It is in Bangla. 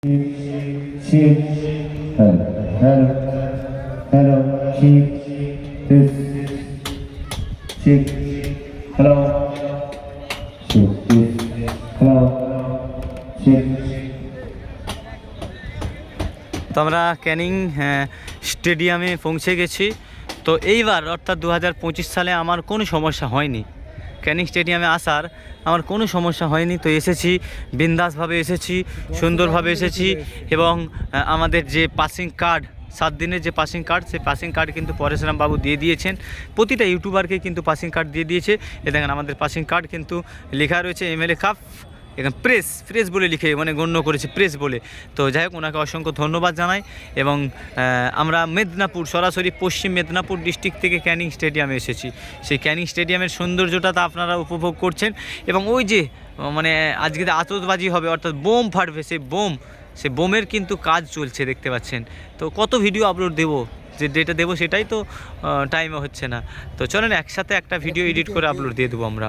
Sheep, hello, hello, sheep, this, sheep, hello, sheep, this, hello, sheep. তো আমরা ক্যানিং স্টেডিয়ামে পৌঁছে গেছি। তো এইবার অর্থাৎ 2025 সালে আমার কোনো সমস্যা হয়নি, ক্যানিং স্টেডিয়ামে আসার আমার কোনো সমস্যা হয়নি। তো এসেছি, বিন্দাসভাবে এসেছি, সুন্দরভাবে এসেছি এবং আমাদের যে পাসিং কার্ড, 7 দিনের যে পাসিং কার্ড, সেই পাসিং কার্ড কিন্তু পরেশরাম বাবু দিয়ে দিয়েছেন। প্রতিটা ইউটিউবারকে কিন্তু পাসিং কার্ড দিয়ে দিয়েছে। এ দেখেন আমাদের পাসিং কার্ড কিন্তু লেখা রয়েছে MLA কাপ, এখানে প্রেস বলে লিখে মানে গণ্য করেছে, প্রেস বলে। তো যাই হোক, ওনাকে অসংখ্য ধন্যবাদ জানাই। এবং আমরা মেদিনীপুর, সরাসরি পশ্চিম মেদিনীপুর ডিস্ট্রিক্ট থেকে ক্যানিং স্টেডিয়ামে এসেছি। সেই ক্যানিং স্টেডিয়ামের সৌন্দর্যটা তা আপনারা উপভোগ করছেন। এবং ওই যে মানে আজকে আতশবাজি হবে, অর্থাৎ বোম ফাটবে, সেই বোমের কিন্তু কাজ চলছে দেখতে পাচ্ছেন। তো কত ভিডিও আপলোড দেবো, যেটা দেবো সেটাই তো টাইমে হচ্ছে না। তো চলেন একসাথে একটা ভিডিও এডিট করে আপলোড দিয়ে দেবো আমরা।